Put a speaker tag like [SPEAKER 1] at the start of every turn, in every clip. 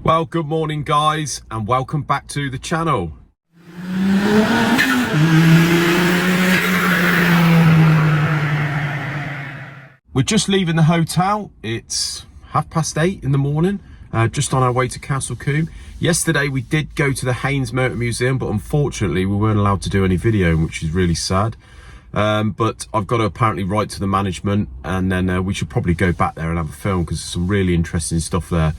[SPEAKER 1] Well, good morning guys, and welcome back to the channel. We're just leaving the hotel. It's 8:30 in the morning, just on our way to Castle Combe. Yesterday we did go to the Haynes Motor Museum, but unfortunately we weren't allowed to do any video, which is really sad. But I've got to apparently write to the management, and then we should probably go back there and have a film, because there's some really interesting stuff there.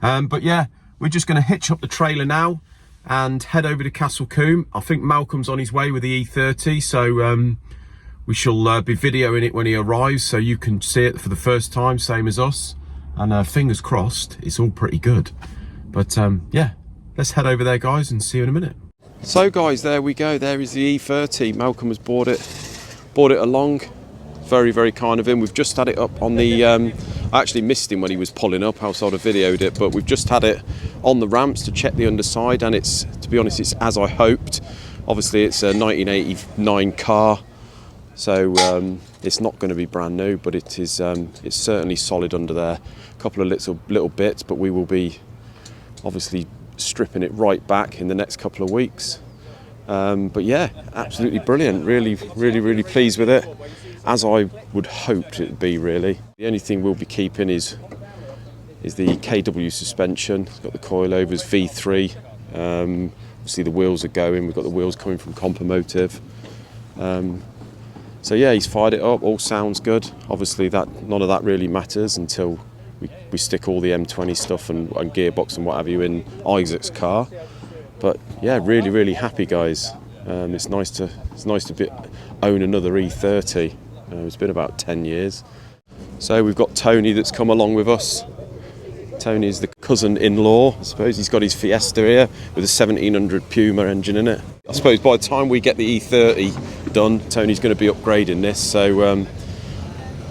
[SPEAKER 1] But yeah, we're just going to hitch up the trailer now and head over to Castle Combe. I think Malcolm's on his way with the E30, so we shall be videoing it when he arrives, so you can see it for the first time, same as us. And fingers crossed, it's all pretty good. But yeah, let's head over there, guys, and see you in a minute. So guys, there we go. There is the E30. Malcolm has brought it along. Very, very kind of him. We've just had it up on the I actually missed him when he was pulling up, else I'd have videoed it, but we've just had it on the ramps to check the underside, and it's, to be honest, it's as I hoped. Obviously it's a 1989 car, so it's not going to be brand new, but it is it's certainly solid under there. A couple of little bits, but we will be obviously stripping it right back in the next couple of weeks. But yeah, absolutely brilliant. Really pleased with it, as I would hoped it would be, really. The only thing we'll be keeping is the KW suspension. It's got the coilovers, V3. Obviously the wheels are going. We've got the wheels coming from Compomotive. So yeah, he's fired it up. All sounds good. Obviously none of that really matters until we stick all the M20 stuff and gearbox and what have you in Isaac's car. But yeah, really happy, guys. It's nice to own another E30. It's been about 10 years. So we've got Tony that's come along with us. Tony's the cousin-in-law, I suppose. He's got his Fiesta here with a 1700 Puma engine in it. I suppose by the time we get the E30 done, Tony's going to be upgrading this. So,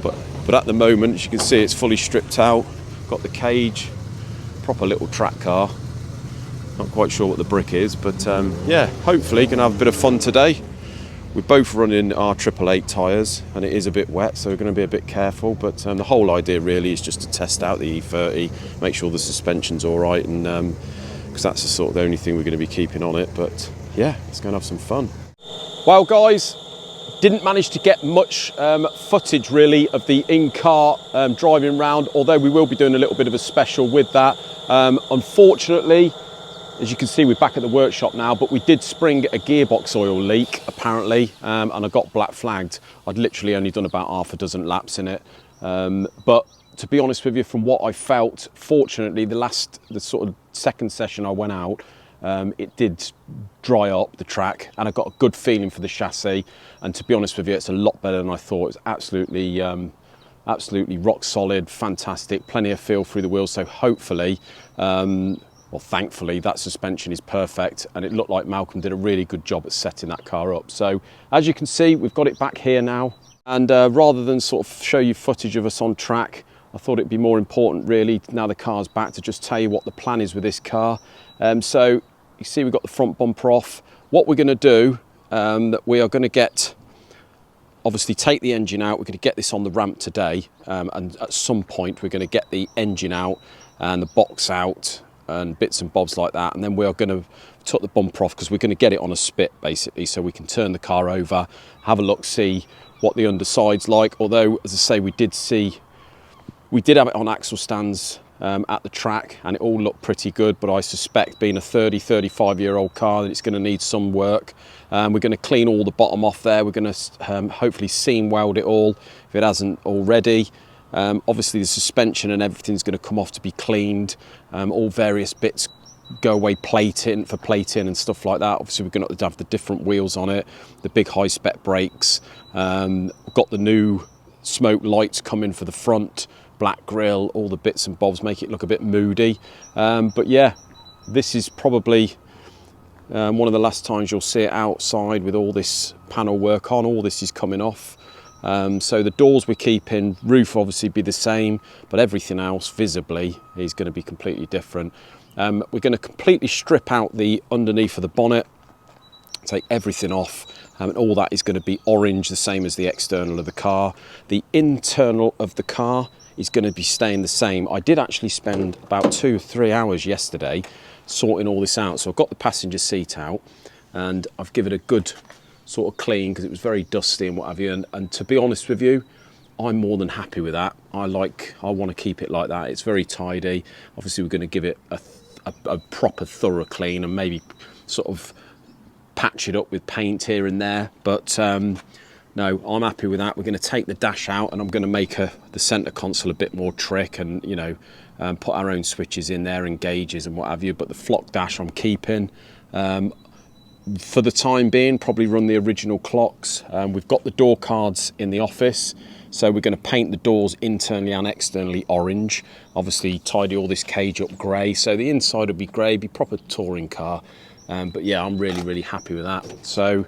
[SPEAKER 1] but at the moment, as you can see, it's fully stripped out. Got the cage, proper little track car. Not quite sure what the brick is, but yeah, hopefully going to have a bit of fun today. We're both running our 888 tyres, and it is a bit wet, so we're going to be a bit careful. But the whole idea really is just to test out the E30, make sure the suspension's all right, and because that's the only thing we're going to be keeping on it. But yeah, let's go and have some fun. Well, guys, didn't manage to get much footage really of the in-car driving round, although we will be doing a little bit of a special with that. Unfortunately, as you can see, we're back at the workshop now, but we did spring a gearbox oil leak, apparently, and I got black flagged. I'd literally only done about half a dozen laps in it. But to be honest with you, from what I felt, fortunately, the sort of second session I went out, it did dry up the track, and I got a good feeling for the chassis. And to be honest with you, it's a lot better than I thought. It's absolutely rock solid, fantastic, plenty of feel through the wheels. So hopefully, well, thankfully, that suspension is perfect, and it looked like Malcolm did a really good job at setting that car up. So as you can see, we've got it back here now, and rather than sort of show you footage of us on track, I thought it'd be more important really, now the car's back, to just tell you what the plan is with this car. So you see we've got the front bumper off. What we're going to do, we are going to obviously take the engine out. We're going to get this on the ramp today, and at some point we're going to get the engine out and the box out and bits and bobs like that, and then we are going to tuck the bumper off, because we're going to get it on a spit basically, so we can turn the car over, have a look, see what the underside's like. Although, as I say, we did have it on axle stands at the track, and it all looked pretty good, but I suspect, being a 35-year-old car, that it's going to need some work. We're going to clean all the bottom off there. We're going to hopefully seam weld it all if it hasn't already. Obviously the suspension and everything's going to come off to be cleaned. All various bits go away, plating and stuff like that. Obviously we're going to have the different wheels on it, the big high spec brakes. We've got the new smoke lights coming for the front, black grille, all the bits and bobs, make it look a bit moody. But yeah, this is probably one of the last times you'll see it outside with all this panel work on. All this is coming off. So the doors we're keeping, roof obviously be the same, but everything else visibly is going to be completely different. We're going to completely strip out the underneath of the bonnet, take everything off, and all that is going to be orange, the same as the external of the car. The internal of the car is going to be staying the same. I did actually spend about 2 or 3 hours yesterday sorting all this out. So I've got the passenger seat out and I've given it a good sort of clean because it was very dusty and what have you. And to be honest with you, I'm more than happy with that. I want to keep it like that. It's very tidy. Obviously, we're going to give it a proper thorough clean and maybe sort of patch it up with paint here and there. But no, I'm happy with that. We're going to take the dash out and I'm going to make the centre console a bit more trick and, you know, put our own switches in there and gauges and what have you. But the flock dash I'm keeping. For the time being, probably run the original clocks. We've got the door cards in the office. So we're going to paint the doors internally and externally orange. Obviously tidy all this cage up grey. So the inside will be grey, be proper touring car. But yeah, I'm really, really happy with that. So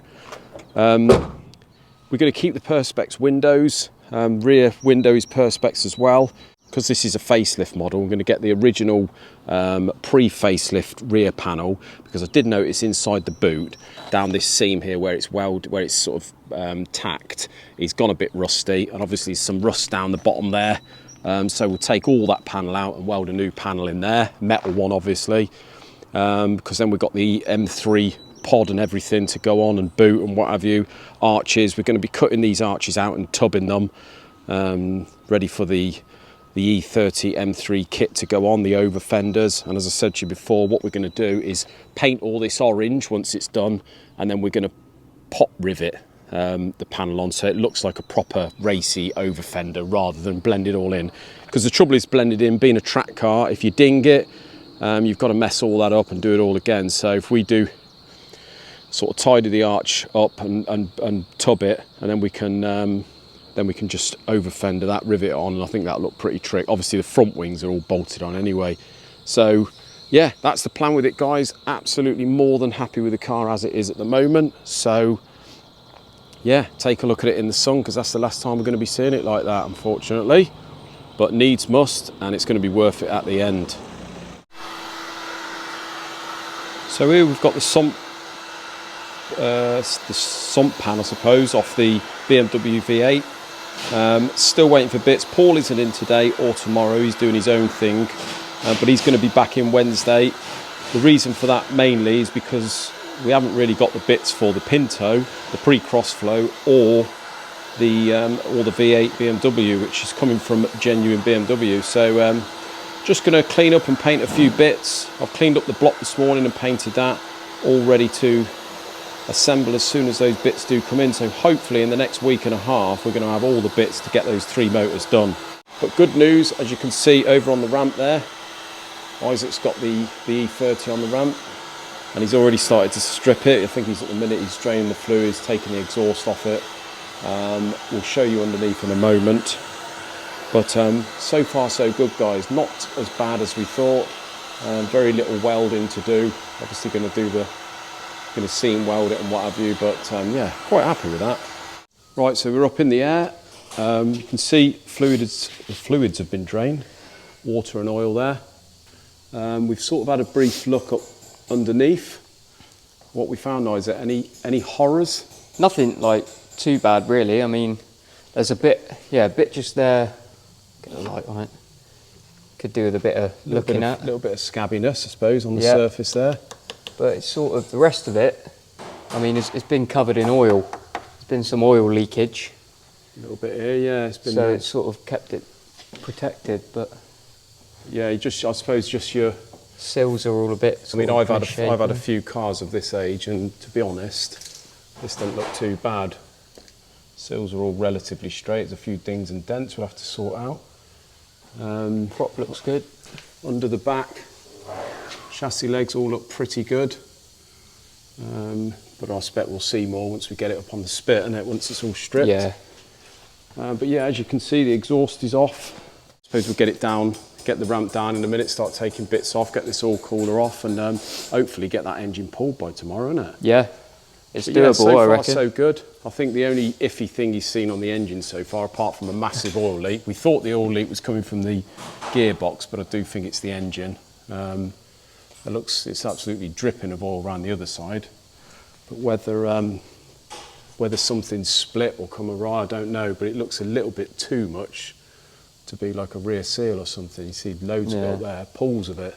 [SPEAKER 1] we're going to keep the Perspex windows, rear windows Perspex as well. Because this is a facelift model, I'm going to get the original pre-facelift rear panel, because I did notice inside the boot, down this seam here where it's sort of tacked, it's gone a bit rusty, and obviously some rust down the bottom there. So we'll take all that panel out and weld a new panel in there, metal one obviously, because then we've got the M3 pod and everything to go on and boot and what have you. Arches, we're going to be cutting these arches out and tubbing them, ready for the E30 M3 kit to go on, the over fenders. And as I said to you before, what we're going to do is paint all this orange once it's done, and then we're going to pop rivet the panel on so it looks like a proper racy over fender rather than blend it all in. Because the trouble is blended in, being a track car, if you ding it, you've got to mess all that up and do it all again. So if we do sort of tidy the arch up and tub it, and then we can just over fender that, rivet on, and I think that'll look pretty trick. Obviously the front wings are all bolted on anyway. So yeah, that's the plan with it, guys. Absolutely more than happy with the car as it is at the moment. So yeah, take a look at it in the sun, because that's the last time we're going to be seeing it like that, unfortunately. But needs must, and it's going to be worth it at the end. So here we've got the sump pan, I suppose, off the BMW V8. Still waiting for bits. Paul isn't in today or tomorrow, he's doing his own thing, but he's going to be back in Wednesday. The reason for that mainly is because we haven't really got the bits for the Pinto, the pre-crossflow, or the V8 BMW, which is coming from genuine BMW. So just going to clean up and paint a few bits. I've cleaned up the block this morning and painted that, all ready to assemble as soon as those bits do come in. So hopefully in the next week and a half we're going to have all the bits to get those 3 motors done. But good news, as you can see over on the ramp there, Isaac's got the E30 on the ramp and he's already started to strip it. I think he's at the minute he's draining the fluids, taking the exhaust off it. We'll show you underneath in a moment. But so far so good, guys. Not as bad as we thought. Very little welding to do. Obviously going to seam weld it and what have you, but yeah, quite happy with that. Right, so we're up in the air. You can see the fluids have been drained, water and oil there. We've sort of had a brief look up underneath. What we found now, is there any horrors?
[SPEAKER 2] Nothing like too bad really. I mean, there's a bit just there. Get a light on it. Could do with a bit of looking at. A little bit of
[SPEAKER 1] scabbiness, I suppose, on the surface there.
[SPEAKER 2] But it's sort of the rest of it. I mean, it's been covered in oil. There's been some oil leakage.
[SPEAKER 1] A little bit here, yeah. It's been.
[SPEAKER 2] So it's sort of kept it protected, but
[SPEAKER 1] yeah, I suppose just your
[SPEAKER 2] sills are all a bit.
[SPEAKER 1] I mean, I've had a few cars of this age, and to be honest, this doesn't look too bad. Sills are all relatively straight. There's a few dings and dents we'll have to sort out.
[SPEAKER 2] Prop looks good.
[SPEAKER 1] Under the back, chassis legs all look pretty good. But I expect we'll see more once we get it up on the spit and once it's all stripped.
[SPEAKER 2] Yeah.
[SPEAKER 1] But yeah, as you can see, the exhaust is off. I suppose we'll get it down, get the ramp down in a minute, start taking bits off, get this oil cooler off, and hopefully get that engine pulled by tomorrow, isn't it?
[SPEAKER 2] Yeah, it's
[SPEAKER 1] but
[SPEAKER 2] doable,
[SPEAKER 1] yeah, so
[SPEAKER 2] I
[SPEAKER 1] far
[SPEAKER 2] reckon.
[SPEAKER 1] So good. I think the only iffy thing he's seen on the engine so far, apart from a massive oil leak, we thought the oil leak was coming from the gearbox, but I do think it's the engine. It's absolutely dripping of oil around the other side. But whether something's split or come awry, I don't know, but it looks a little bit too much
[SPEAKER 3] to be like a rear seal or something. You see loads of it up there, pools of it.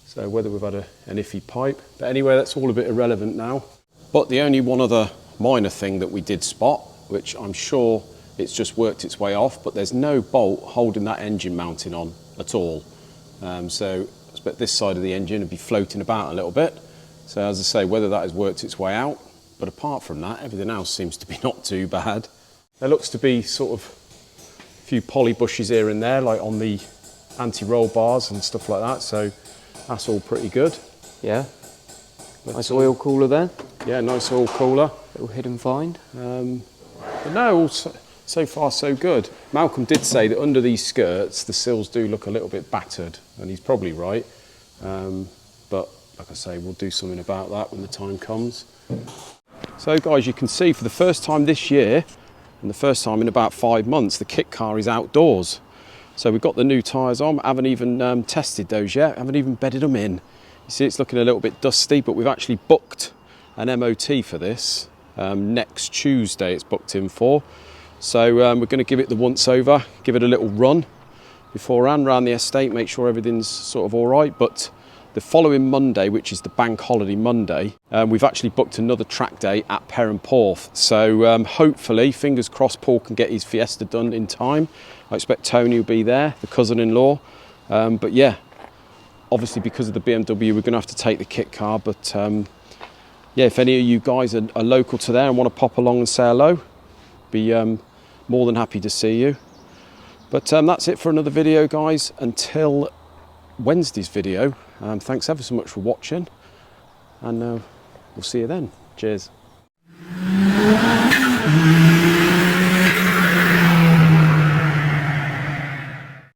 [SPEAKER 3] So whether we've had an iffy pipe. But anyway, that's all a bit irrelevant now. But the only one other minor thing that we did spot, which I'm sure it's just worked its way off, but there's no bolt holding that engine mounting on at all. So I expect this side of the engine would be floating about a little bit. So as I say, whether that has worked its way out, but apart from that, everything else seems to be not too bad. There looks to be sort of a few poly bushes here and there, like on the anti-roll bars and stuff like that, so that's all pretty good.
[SPEAKER 2] Yeah. Nice oil cooler there.
[SPEAKER 3] Yeah, nice oil cooler.
[SPEAKER 2] Little hidden find.
[SPEAKER 3] But no, so far so good. Malcolm did say that under these skirts, the sills do look a little bit battered, and he's probably right. But like I say, we'll do something about that when the time comes. So guys, you can see for the first time this year, and the first time in about 5 months, the kit car is outdoors. So we've got the new tyres on. I haven't even tested those yet. I haven't even bedded them in. You see it's looking a little bit dusty, but we've actually booked an MOT for this. Next Tuesday it's booked in for. So we're going to give it the once over, give it a little run beforehand around the estate, make sure everything's sort of all right. But the following Monday, which is the bank holiday Monday, we've actually booked another track day at Perranporth. So hopefully, fingers crossed, Paul can get his Fiesta done in time. I expect Tony will be there, the cousin-in-law. But yeah, obviously because of the BMW, we're going to have to take the kit car. But yeah, if any of you guys are local to there and want to pop along and say hello, be more than happy to see you. But that's it for another video, guys. Until Wednesday's video, thanks ever so much for watching, and we'll see you then. Cheers.